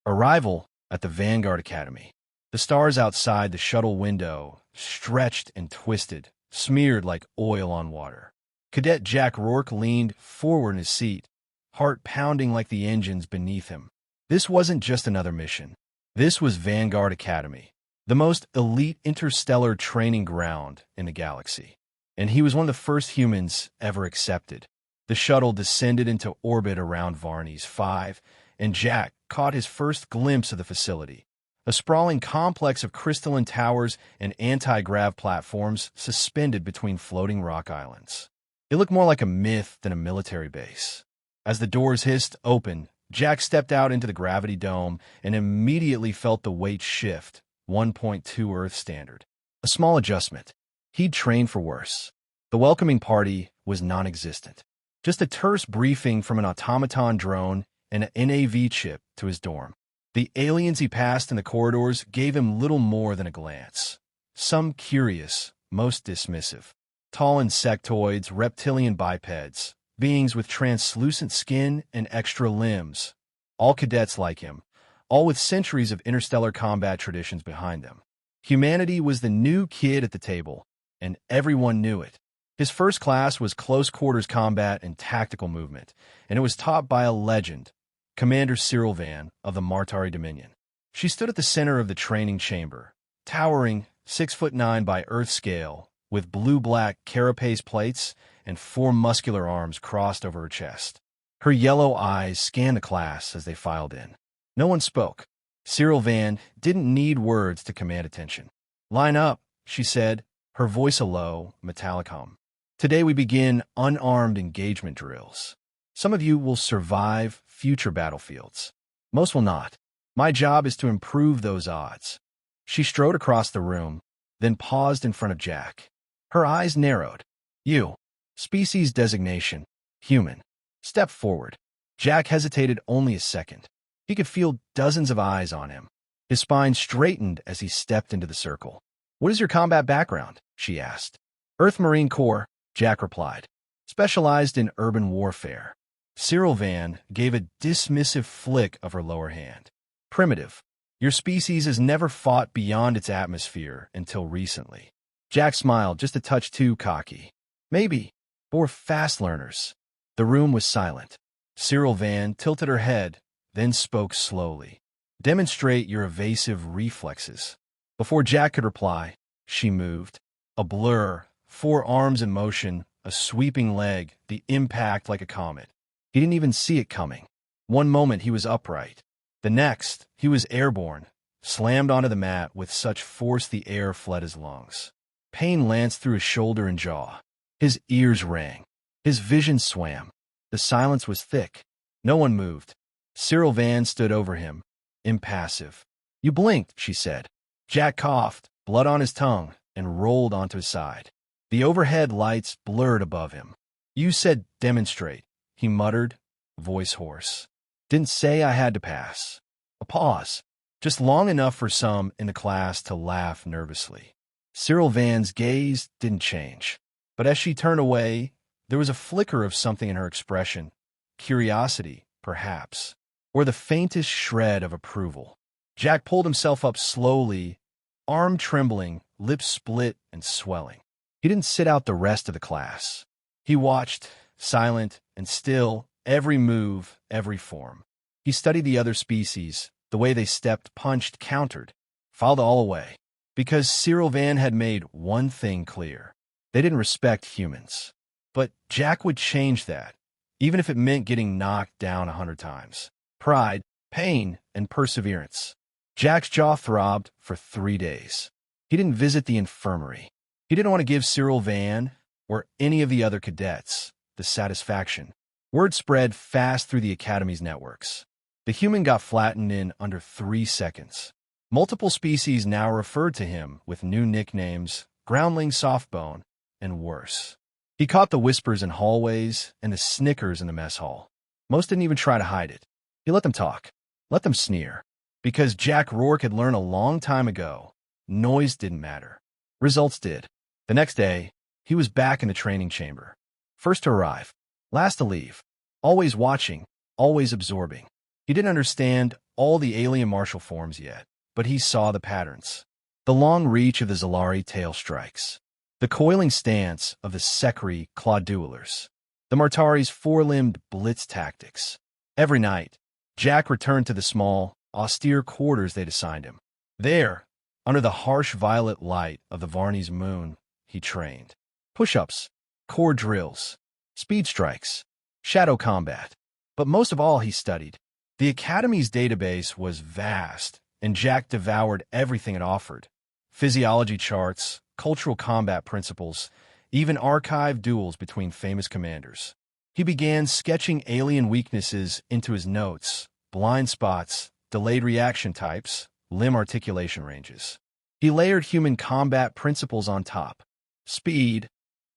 Arrival at the Vanguard Academy. The stars outside the shuttle window stretched and twisted, smeared like oil on water. Cadet Jack Rourke leaned forward in his seat, heart pounding like the engines beneath him. This wasn't just another mission. This was Vanguard Academy, the most elite interstellar training ground in the galaxy. And he was one of the first humans ever accepted. The shuttle descended into orbit around Varnes 5, and Jack caught his first glimpse of the facility. A sprawling complex of crystalline towers and anti-grav platforms suspended between floating rock islands. It looked more like a myth than a military base. As the doors hissed open, Jack stepped out into the gravity dome and immediately felt the weight shift, 1.2 Earth standard. A small adjustment. He'd trained for worse. The welcoming party was non-existent. Just a terse briefing from an automaton drone and an NAV chip to his dorm. The aliens he passed in the corridors gave him little more than a glance. Some curious, most dismissive. Tall insectoids, reptilian bipeds, beings with translucent skin and extra limbs. All cadets like him, all with centuries of interstellar combat traditions behind them. Humanity was the new kid at the table, and everyone knew it. His first class was close quarters combat and tactical movement, and it was taught by a legend, Commander Sirel-Vann of the Martari Dominion. She stood at the center of the training chamber, towering 6'9" by Earth scale, with blue-black carapace plates and 4 muscular arms crossed over her chest. Her yellow eyes scanned the class as they filed in. No one spoke. Sirel-Vann didn't need words to command attention. "Line up," she said, her voice a low, metallic hum. "Today we begin unarmed engagement drills. Some of you will survive future battlefields. Most will not. My job is to improve those odds." She strode across the room, then paused in front of Jack. Her eyes narrowed. "You. Species designation. Human. Step forward." Jack hesitated only a second. He could feel dozens of eyes on him. His spine straightened as he stepped into the circle. "What is your combat background?" she asked. "Earth Marine Corps," Jack replied. "Specialized in urban warfare." Sirel-Vann gave a dismissive flick of her lower hand. "Primitive. Your species has never fought beyond its atmosphere until recently." Jack smiled, just a touch too cocky. "Maybe. But we're fast learners." The room was silent. Sirel-Vann tilted her head, then spoke slowly. "Demonstrate your evasive reflexes." Before Jack could reply, she moved. A blur, 4 arms in motion, a sweeping leg, the impact like a comet. He didn't even see it coming. One moment he was upright. The next, he was airborne, slammed onto the mat with such force the air fled his lungs. Pain lanced through his shoulder and jaw. His ears rang. His vision swam. The silence was thick. No one moved. Sirel-Vann stood over him, impassive. "You blinked," she said. Jack coughed, blood on his tongue, and rolled onto his side. The overhead lights blurred above him. "You said demonstrate," he muttered, voice hoarse. "Didn't say I had to pass." A pause, just long enough for some in the class to laugh nervously. Sirel-Vann's gaze didn't change, but as she turned away, there was a flicker of something in her expression. Curiosity, perhaps, or the faintest shred of approval. Jack pulled himself up slowly, arm trembling, lips split and swelling. He didn't sit out the rest of the class. He watched, silent and still, every move, every form. He studied the other species, the way they stepped, punched, countered, filed all away. Because Sirel-Vann had made one thing clear. They didn't respect humans. But Jack would change that, even if it meant getting knocked down 100 times. Pride, pain, and perseverance. Jack's jaw throbbed for 3 days. He didn't visit the infirmary. He didn't want to give Sirel-Vann, or any of the other cadets, the satisfaction. Word spread fast through the Academy's networks. The human got flattened in under 3 seconds. Multiple species now referred to him with new nicknames, Groundling Softbone, and worse. He caught the whispers in hallways and the snickers in the mess hall. Most didn't even try to hide it. He let them talk, let them sneer. Because Jack Rourke had learned a long time ago, noise didn't matter. Results did. The next day, he was back in the training chamber. First to arrive, last to leave. Always watching, always absorbing. He didn't understand all the alien martial forms yet, but he saw the patterns. The long reach of the Zalari tail strikes, the coiling stance of the Sekri claw duelers, the Martari's four-limbed blitz tactics. Every night, Jack returned to the small, austere quarters they'd assigned him. There, under the harsh violet light of the Varney's moon, he trained. Push-ups, core drills, speed strikes, shadow combat. But most of all, he studied. The Academy's database was vast, and Jack devoured everything it offered. Physiology charts, cultural combat principles, even archived duels between famous commanders. He began sketching alien weaknesses into his notes, blind spots, delayed reaction types, limb articulation ranges. He layered human combat principles on top. Speed,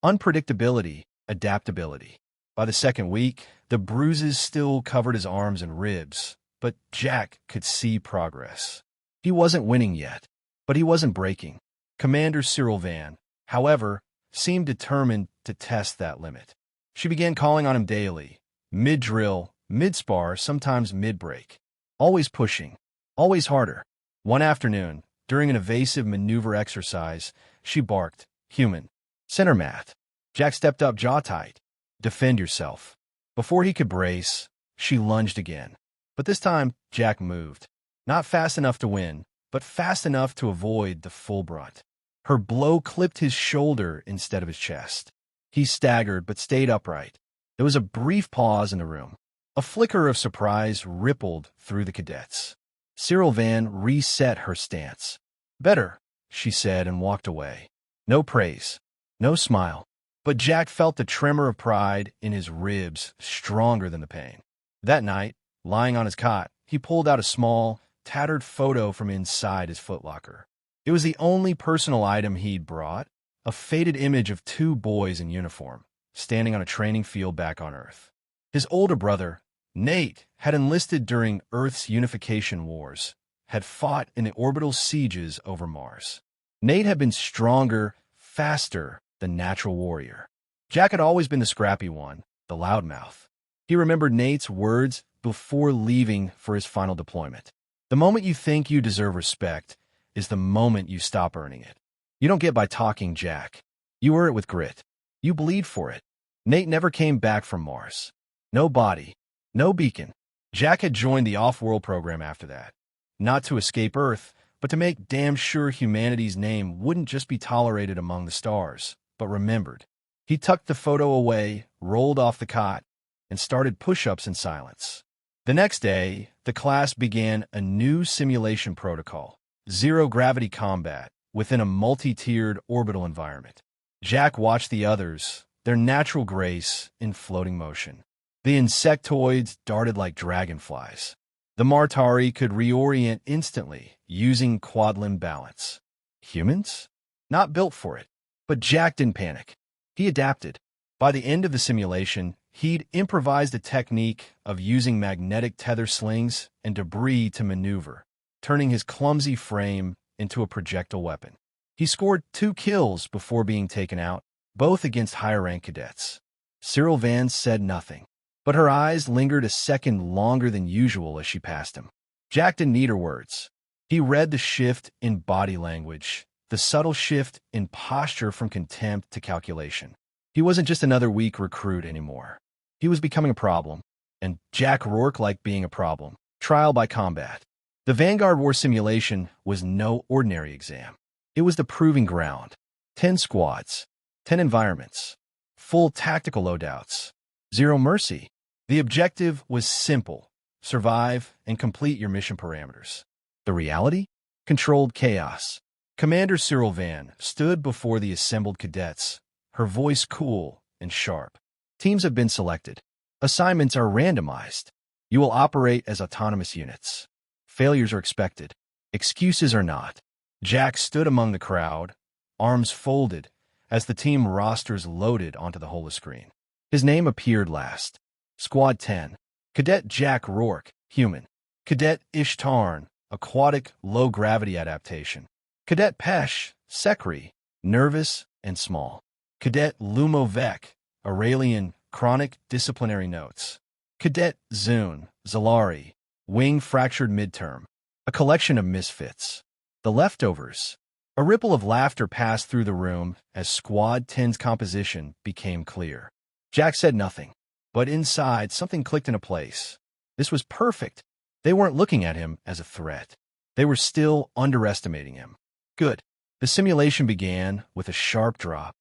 unpredictability, adaptability. By the second week, the bruises still covered his arms and ribs, but Jack could see progress. He wasn't winning yet, but he wasn't breaking. Commander Sirel-Vann, however, seemed determined to test that limit. She began calling on him daily, mid-drill, mid-spar, sometimes mid-break. Always pushing, always harder. One afternoon, during an evasive maneuver exercise, she barked, "Human. Center mat." Jack stepped up, jaw tight. "Defend yourself." Before he could brace, she lunged again. But this time, Jack moved. Not fast enough to win, but fast enough to avoid the full brunt. Her blow clipped his shoulder instead of his chest. He staggered but stayed upright. There was a brief pause in the room. A flicker of surprise rippled through the cadets. Sirel-Vann reset her stance. "Better," she said and walked away. No praise, no smile. But Jack felt the tremor of pride in his ribs stronger than the pain. That night, lying on his cot, he pulled out a small, tattered photo from inside his footlocker. It was the only personal item he'd brought, a faded image of two boys in uniform, standing on a training field back on Earth. His older brother, Nate, had enlisted during Earth's unification wars, had fought in the orbital sieges over Mars. Nate had been stronger, faster, the natural warrior. Jack had always been the scrappy one, the loudmouth. He remembered Nate's words before leaving for his final deployment. The moment you think you deserve respect is the moment you stop earning it. You don't get by talking, Jack. You earn it with grit. You bleed for it. Nate never came back from Mars. No body, no beacon. Jack had joined the off-world program after that. Not to escape Earth, but to make damn sure humanity's name wouldn't just be tolerated among the stars, but remembered. He tucked the photo away, rolled off the cot, and started push-ups in silence. The next day, the class began a new simulation protocol, zero-gravity combat, within a multi-tiered orbital environment. Jack watched the others, their natural grace in floating motion. The insectoids darted like dragonflies. The Martari could reorient instantly, using quad-limb balance. Humans? Not built for it. But Jack didn't panic. He adapted. By the end of the simulation, he'd improvised a technique of using magnetic tether slings and debris to maneuver, turning his clumsy frame into a projectile weapon. He scored 2 kills before being taken out, both against higher-rank cadets. Sirel-Vann said nothing, but her eyes lingered a second longer than usual as she passed him. Jack didn't need her words. He read the shift in body language, the subtle shift in posture from contempt to calculation. He wasn't just another weak recruit anymore. He was becoming a problem, and Jack Rourke liked being a problem, trial by combat. The Vanguard War simulation was no ordinary exam. It was the proving ground. 10 squads, 10 environments, full tactical loadouts, zero mercy. The objective was simple: survive and complete your mission parameters. The reality? Controlled chaos. Commander Sirel-Vann stood before the assembled cadets, her voice cool and sharp. Teams have been selected. Assignments are randomized. You will operate as autonomous units. Failures are expected. Excuses are not. Jack stood among the crowd, arms folded, as the team rosters loaded onto the holoscreen. His name appeared last. Squad 10. Cadet Jack Rourke, human. Cadet Ishtarn, aquatic low-gravity adaptation. Cadet Pesh, Sekri, nervous and small. Cadet Lumovec, Aurelian, chronic disciplinary notes. Cadet Zune, Zalari, wing fractured midterm, a collection of misfits. The leftovers. A ripple of laughter passed through the room as Squad 10's composition became clear. Jack said nothing, but inside something clicked into place. This was perfect. They weren't looking at him as a threat. They were still underestimating him. Good. The simulation began with a sharp drop.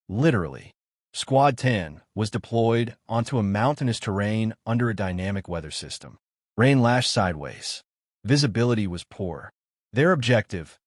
Literally. Squad 10 was deployed onto a mountainous terrain under a dynamic weather system. Rain lashed sideways. Visibility was poor. Their objective: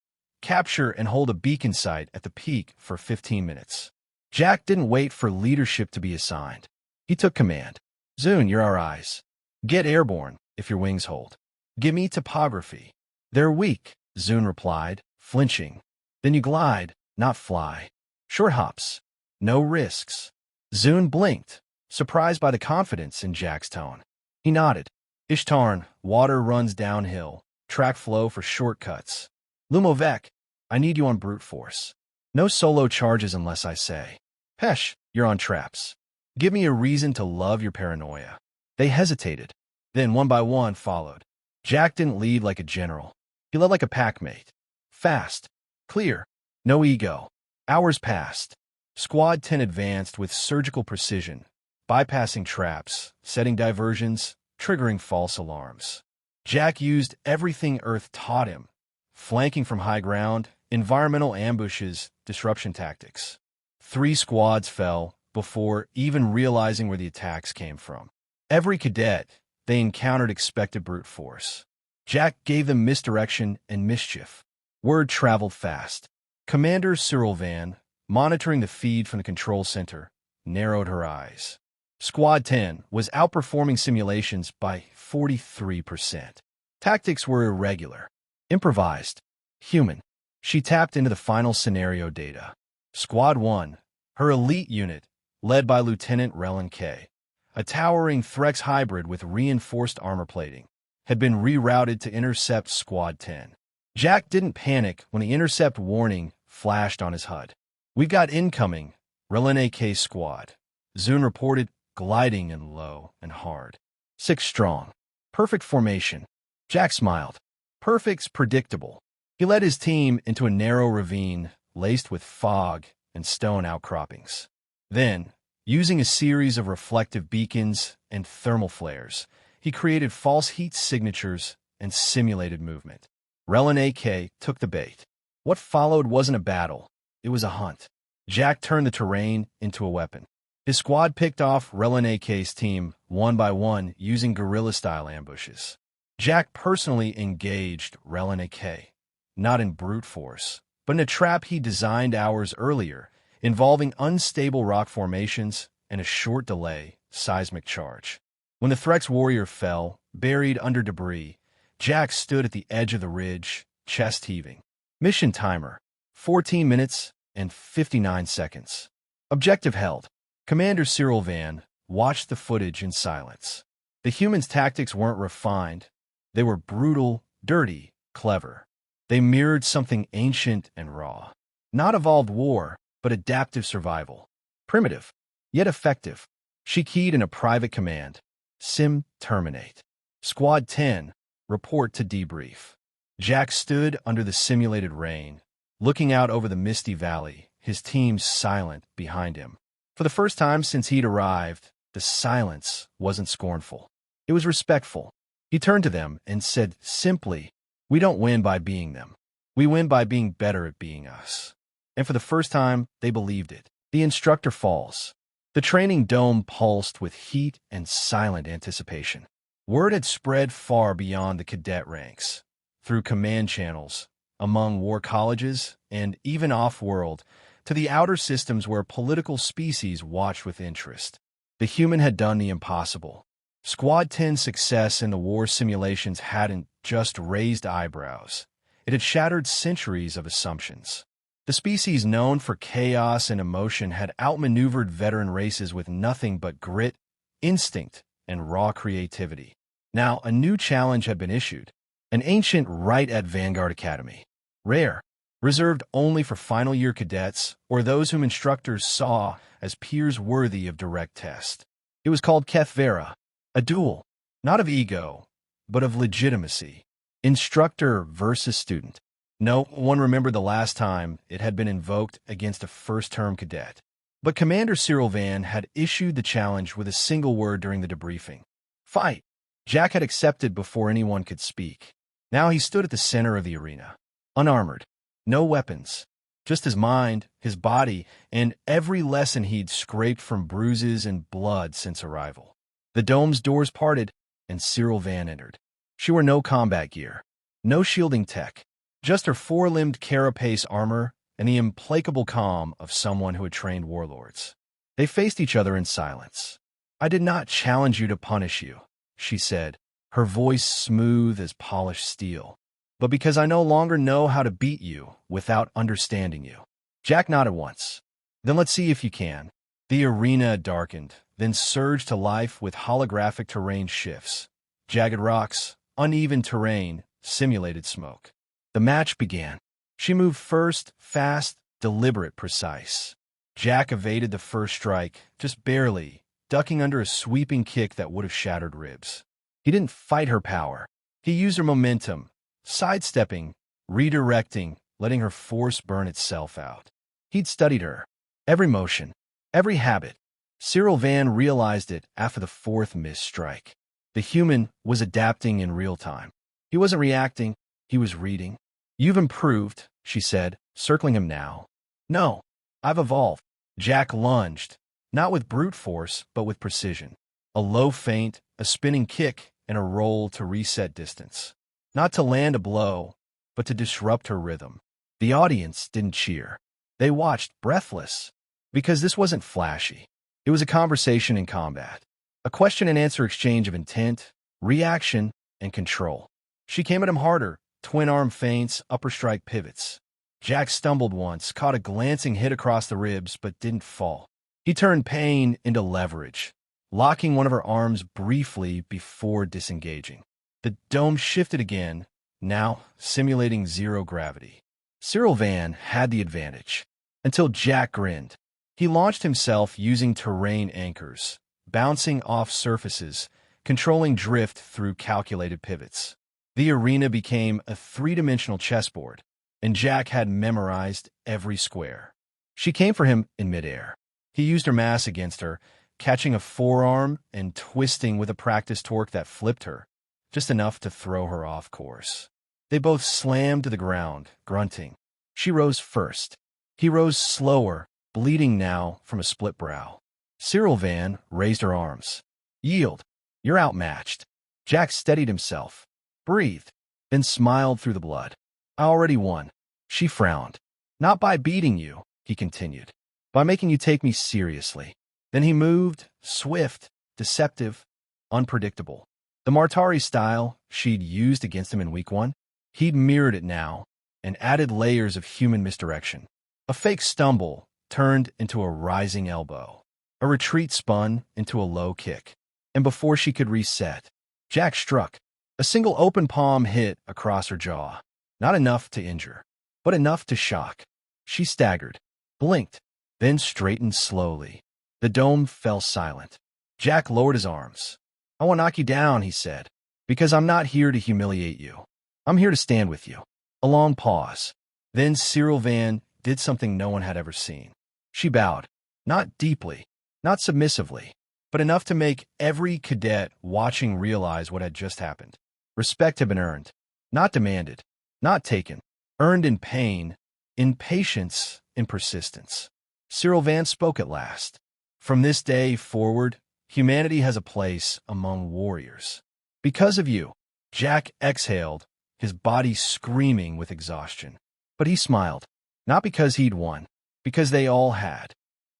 capture and hold a beacon site at the peak for 15 minutes. Jack didn't wait for leadership to be assigned. He took command. Zune, you're our eyes. Get airborne if your wings hold. Give me topography. They're weak, Zune replied, flinching. Then you glide, not fly. Short hops. No risks. Zune blinked, surprised by the confidence in Jack's tone. He nodded. Ishtarn, water runs downhill. Track flow for shortcuts. Lumovec, I need you on brute force. No solo charges unless I say. Pesh, you're on traps. Give me a reason to love your paranoia. They hesitated. Then one by one followed. Jack didn't lead like a general. He led like a packmate. Fast. Clear. No ego. Hours passed. Squad 10 advanced with surgical precision, bypassing traps, setting diversions, triggering false alarms. Jack used everything Earth taught him: flanking from high ground, environmental ambushes, disruption tactics. 3 squads fell before even realizing where the attacks came from. Every cadet they encountered expected brute force. Jack gave them misdirection and mischief. Word traveled fast. Commander Sirel-Vann, monitoring the feed from the control center, narrowed her eyes. Squad 10 was outperforming simulations by 43%. Tactics were irregular, improvised, human. She tapped into the final scenario data. Squad 1, her elite unit, led by Lieutenant Relin K, a towering Threx hybrid with reinforced armor plating, had been rerouted to intercept Squad 10. Jack didn't panic when the intercept warning flashed on his HUD. We've got incoming, Relin AK squad. Zune reported, gliding in low and hard. 6 strong. Perfect formation. Jack smiled. Perfect's predictable. He led his team into a narrow ravine laced with fog and stone outcroppings. Then, using a series of reflective beacons and thermal flares, he created false heat signatures and simulated movement. Relin AK took the bait. What followed wasn't a battle. It was a hunt. Jack turned the terrain into a weapon. His squad picked off Relin AK's team one by one using guerrilla-style ambushes. Jack personally engaged Relin AK, not in brute force, but in a trap he designed hours earlier, involving unstable rock formations and a short delay seismic charge. When the Threx warrior fell, buried under debris, Jack stood at the edge of the ridge, chest heaving. Mission timer: 14 minutes and 59 seconds. Objective held. Commander Sirel-Vann watched the footage in silence. The humans' tactics weren't refined. They were brutal, dirty, clever. They mirrored something ancient and raw. Not evolved war, but adaptive survival. Primitive, yet effective. She keyed in a private command. Sim terminate. Squad 10, report to debrief. Jack stood under the simulated rain, looking out over the misty valley, his team silent behind him. For the first time since he'd arrived, the silence wasn't scornful. It was respectful. He turned to them and said simply, "We don't win by being them. We win by being better at being us." And for the first time, they believed it. The instructor falls. The training dome pulsed with heat and silent anticipation. Word had spread far beyond the cadet ranks, through command channels, among war colleges, and even off-world, to the outer systems where political species watched with interest. The human had done the impossible. Squad 10's success in the war simulations hadn't just raised eyebrows. It had shattered centuries of assumptions. The species known for chaos and emotion had outmaneuvered veteran races with nothing but grit, instinct, and raw creativity. Now, a new challenge had been issued. An ancient right at Vanguard Academy. Rare. Reserved only for final-year cadets or those whom instructors saw as peers worthy of direct test. It was called Keth Vera, a duel, not of ego, but of legitimacy. Instructor versus student. No one remembered the last time it had been invoked against a first-term cadet. But Commander Sirel-Vann had issued the challenge with a single word during the debriefing. Fight! Jack had accepted before anyone could speak. Now he stood at the center of the arena, unarmored, no weapons, just his mind, his body, and every lesson he'd scraped from bruises and blood since arrival. The dome's doors parted, and Sirel-Vann entered. She wore no combat gear, no shielding tech, just her four-limbed carapace armor and the implacable calm of someone who had trained warlords. They faced each other in silence. "I did not challenge you to punish you," she said, her voice smooth as polished steel, "but because I no longer know how to beat you without understanding you." Jack nodded once. "Then let's see if you can." The arena darkened, then surged to life with holographic terrain shifts. Jagged rocks, uneven terrain, simulated smoke. The match began. She moved first, fast, deliberate, precise. Jack evaded the first strike, just barely, ducking under a sweeping kick that would have shattered ribs. He didn't fight her power. He used her momentum, sidestepping, redirecting, letting her force burn itself out. He'd studied her. Every motion, every habit. Sirel-Vann realized it after the fourth missed strike. The human was adapting in real time. He wasn't reacting, he was reading. "You've improved," she said, circling him now. "No, I've evolved." Jack lunged, not with brute force, but with precision. A low feint, a spinning kick, and a roll to reset distance. Not to land a blow, but to disrupt her rhythm. The audience didn't cheer. They watched, breathless, because this wasn't flashy. It was a conversation in combat. A question-and-answer exchange of intent, reaction, and control. She came at him harder, twin-arm feints, upper strike pivots. Jack stumbled once, caught a glancing hit across the ribs, but didn't fall. He turned pain into leverage, locking one of her arms briefly before disengaging. The dome shifted again, now simulating zero gravity. Sirel-Vann had the advantage, until Jack grinned. He launched himself using terrain anchors, bouncing off surfaces, controlling drift through calculated pivots. The arena became a three-dimensional chessboard, and Jack had memorized every square. She came for him in midair. He used her mass against her, catching a forearm and twisting with a practice torque that flipped her, just enough to throw her off course. They both slammed to the ground, grunting. She rose first. He rose slower, bleeding now from a split brow. Sirel-Vann raised her arms. "Yield. You're outmatched." Jack steadied himself, breathed, then smiled through the blood. "I already won." She frowned. "Not by beating you," he continued, "by making you take me seriously." Then he moved, swift, deceptive, unpredictable. The Martari style she'd used against him in week one, he'd mirrored it now and added layers of human misdirection. A fake stumble turned into a rising elbow. A retreat spun into a low kick. And before she could reset, Jack struck. A single open palm hit across her jaw. Not enough to injure, but enough to shock. She staggered, blinked, then straightened slowly. The dome fell silent. Jack lowered his arms. "I won't knock you down," he said, "because I'm not here to humiliate you. I'm here to stand with you." A long pause. Then Sirel-Vann did something no one had ever seen. She bowed, not deeply, not submissively, but enough to make every cadet watching realize what had just happened. Respect had been earned, not demanded, not taken, earned in pain, in patience, in persistence. Sirel-Vann spoke at last. "From this day forward, humanity has a place among warriors. Because of you." Jack exhaled, his body screaming with exhaustion. But he smiled, not because he'd won, because they all had.